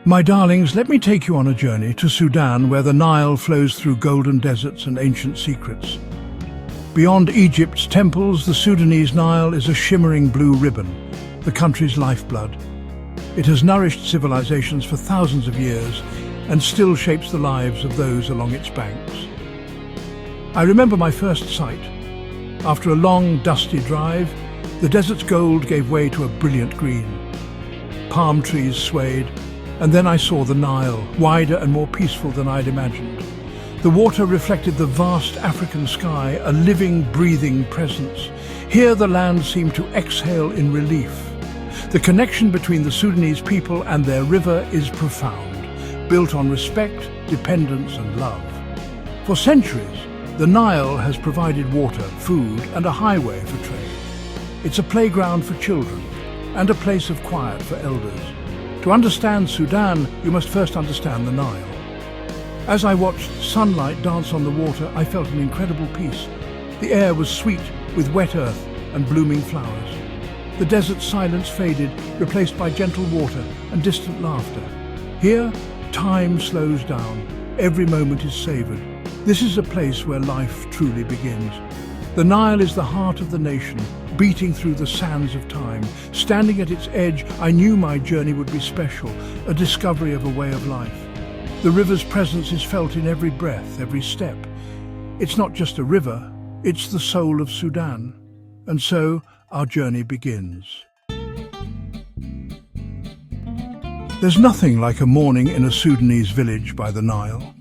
My darlings, let me take you on a journey to Sudan, where the Nile flows through golden deserts and ancient secrets. Beyond Egypt's temples, the Sudanese Nile is a shimmering blue ribbon, the country's lifeblood. It has nourished civilizations for thousands of years and still shapes the lives of those along its banks. I remember my first sight. After a long, dusty drive, the desert's gold gave way to a brilliant green. Palm trees swayed, and then I saw the Nile, wider and more peaceful than I'd imagined. The water reflected the vast African sky, a living, breathing presence. Here the land seemed to exhale in relief. The connection between the Sudanese people and their river is profound, built on respect, dependence and love. For centuries, the Nile has provided water, food and a highway for trade. It's a playground for children and a place of quiet for elders. To understand Sudan, you must first understand the Nile. As I watched sunlight dance on the water, I felt an incredible peace. The air was sweet with wet earth and blooming flowers. The desert's silence faded, replaced by gentle water and distant laughter. Here, time slows down. Every moment is savored. This is a place where life truly begins. The Nile is the heart of the nation, beating through the sands of time. Standing at its edge, I knew my journey would be special, a discovery of a way of life. The river's presence is felt in every breath, every step. It's not just a river, it's the soul of Sudan. And so, our journey begins. There's nothing like a morning in a Sudanese village by the Nile.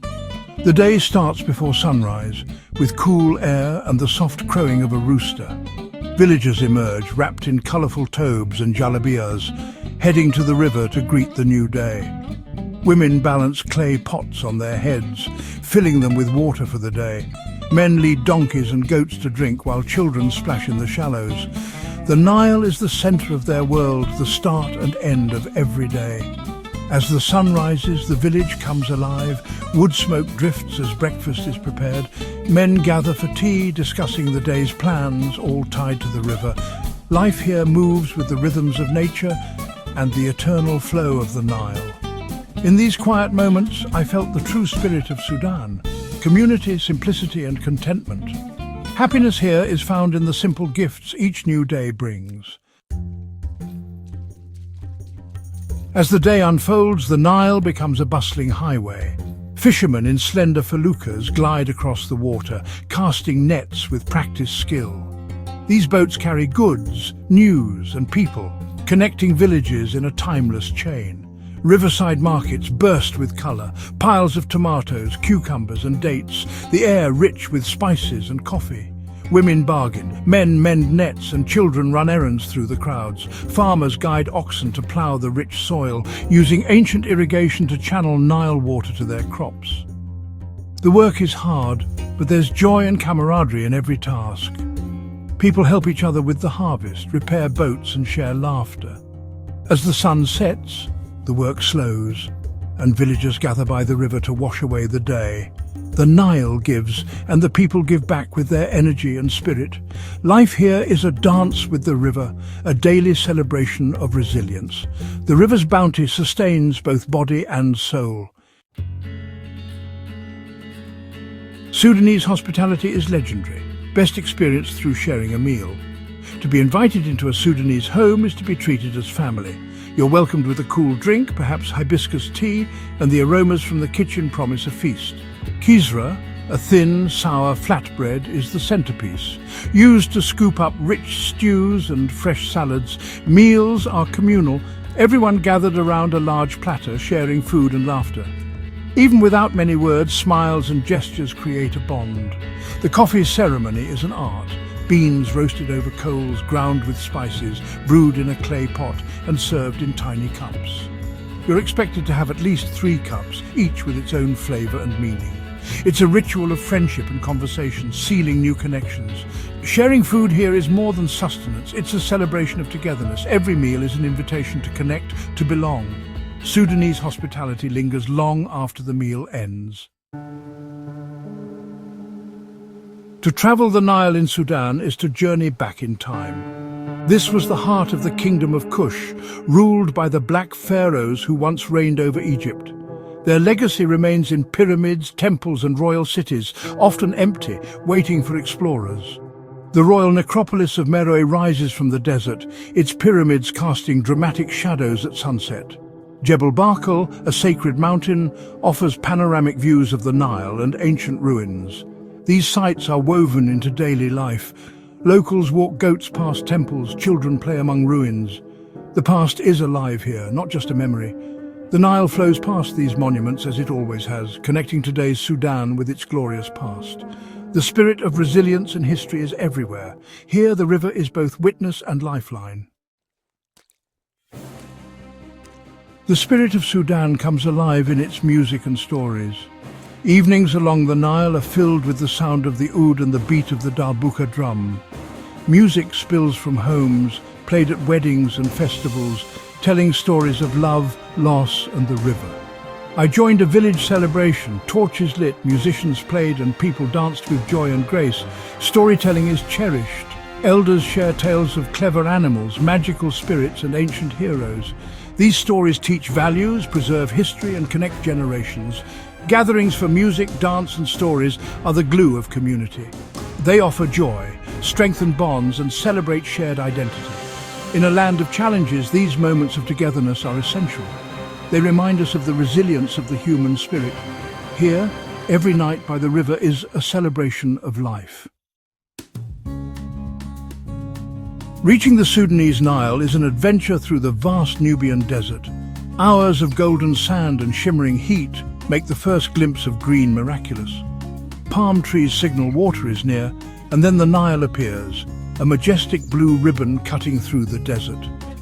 The day starts before sunrise, with cool air and the soft crowing of a rooster. Villagers emerge, wrapped in colourful tobes and jalabiyas, heading to the river to greet the new day. Women balance clay pots on their heads, filling them with water for the day. Men lead donkeys and goats to drink, while children splash in the shallows. The Nile is the centre of their world, the start and end of every day. As the sun rises, the village comes alive. Wood smoke drifts as breakfast is prepared. Men gather for tea, discussing the day's plans, all tied to the river. Life here moves with the rhythms of nature and the eternal flow of the Nile. In these quiet moments, I felt the true spirit of Sudan: community, simplicity and contentment. Happiness here is found in the simple gifts each new day brings. As the day unfolds, the Nile becomes a bustling highway. Fishermen in slender feluccas glide across the water, casting nets with practiced skill. These boats carry goods, news and people, connecting villages in a timeless chain. Riverside markets burst with colour, piles of tomatoes, cucumbers and dates, the air rich with spices and coffee. Women bargain, men mend nets and children run errands through the crowds. Farmers guide oxen to plough the rich soil, using ancient irrigation to channel Nile water to their crops. The work is hard, but there's joy and camaraderie in every task. People help each other with the harvest, repair boats and share laughter. As the sun sets, the work slows, and villagers gather by the river to wash away the day. The Nile gives, and the people give back with their energy and spirit. Life here is a dance with the river, a daily celebration of resilience. The river's bounty sustains both body and soul. Sudanese hospitality is legendary, best experienced through sharing a meal. To be invited into a Sudanese home is to be treated as family. You're welcomed with a cool drink, perhaps hibiscus tea, and the aromas from the kitchen promise a feast. Kisra, a thin, sour flatbread, is the centerpiece. Used to scoop up rich stews and fresh salads, meals are communal, everyone gathered around a large platter, sharing food and laughter. Even without many words, smiles and gestures create a bond. The coffee ceremony is an art. Beans roasted over coals, ground with spices, brewed in a clay pot and served in tiny cups. You're expected to have at least 3 cups, each with its own flavour and meaning. It's a ritual of friendship and conversation, sealing new connections. Sharing food here is more than sustenance, it's a celebration of togetherness. Every meal is an invitation to connect, to belong. Sudanese hospitality lingers long after the meal ends. To travel the Nile in Sudan is to journey back in time. This was the heart of the kingdom of Kush, ruled by the black pharaohs who once reigned over Egypt. Their legacy remains in pyramids, temples and royal cities, often empty, waiting for explorers. The royal necropolis of Meroe rises from the desert, its pyramids casting dramatic shadows at sunset. Jebel Barkal, a sacred mountain, offers panoramic views of the Nile and ancient ruins. These sites are woven into daily life. Locals walk goats past temples, children play among ruins. The past is alive here, not just a memory. The Nile flows past these monuments as it always has, connecting today's Sudan with its glorious past. The spirit of resilience and history is everywhere. Here the river is both witness and lifeline. The spirit of Sudan comes alive in its music and stories. Evenings along the Nile are filled with the sound of the oud and the beat of the darbuka drum. Music spills from homes, played at weddings and festivals, telling stories of love, loss and the river. I joined a village celebration, torches lit, musicians played and people danced with joy and grace. Storytelling is cherished. Elders share tales of clever animals, magical spirits and ancient heroes. These stories teach values, preserve history and connect generations. Gatherings for music, dance and stories are the glue of community. They offer joy, strengthen bonds and celebrate shared identity. In a land of challenges, these moments of togetherness are essential. They remind us of the resilience of the human spirit. Here, every night by the river is a celebration of life. Reaching the Sudanese Nile is an adventure through the vast Nubian desert. Hours of golden sand and shimmering heat make the first glimpse of green miraculous. Palm trees signal water is near, and then the Nile appears, a majestic blue ribbon cutting through the desert.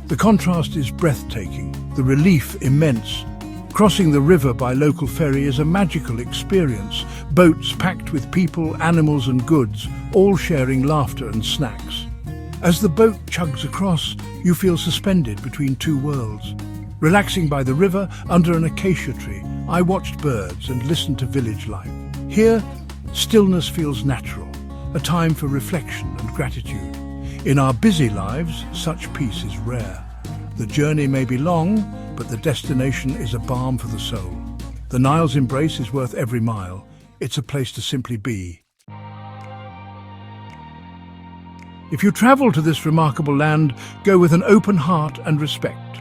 The contrast is breathtaking, the relief immense. Crossing the river by local ferry is a magical experience. Boats packed with people, animals and goods, all sharing laughter and snacks. As the boat chugs across, you feel suspended between two worlds. Relaxing by the river under an acacia tree, I watched birds and listened to village life. Here, stillness feels natural, a time for reflection and gratitude. In our busy lives, such peace is rare. The journey may be long, but the destination is a balm for the soul. The Nile's embrace is worth every mile. It's a place to simply be. If you travel to this remarkable land, go with an open heart and respect.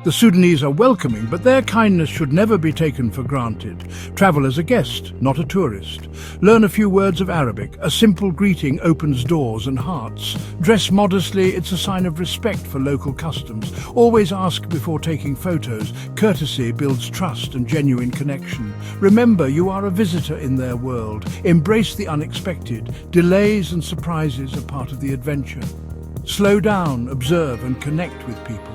The Sudanese are welcoming, but their kindness should never be taken for granted. Travel as a guest, not a tourist. Learn a few words of Arabic. A simple greeting opens doors and hearts. Dress modestly, it's a sign of respect for local customs. Always ask before taking photos. Courtesy builds trust and genuine connection. Remember, you are a visitor in their world. Embrace the unexpected. Delays and surprises are part of the adventure. Slow down, observe and connect with people.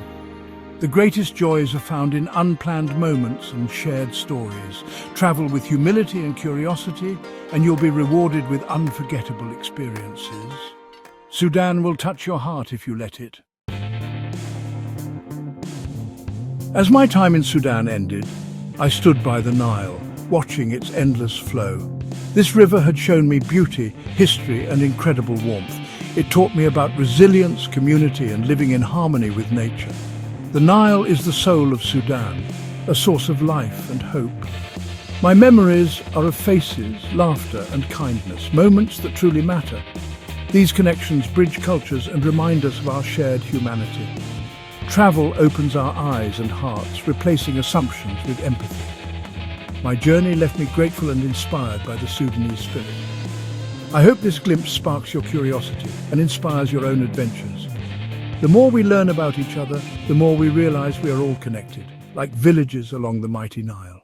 The greatest joys are found in unplanned moments and shared stories. Travel with humility and curiosity, and you'll be rewarded with unforgettable experiences. Sudan will touch your heart if you let it. As my time in Sudan ended, I stood by the Nile, watching its endless flow. This river had shown me beauty, history, and incredible warmth. It taught me about resilience, community, and living in harmony with nature. The Nile is the soul of Sudan, a source of life and hope. My memories are of faces, laughter and kindness, moments that truly matter. These connections bridge cultures and remind us of our shared humanity. Travel opens our eyes and hearts, replacing assumptions with empathy. My journey left me grateful and inspired by the Sudanese spirit. I hope this glimpse sparks your curiosity and inspires your own adventures. The more we learn about each other, the more we realize we are all connected, like villages along the mighty Nile.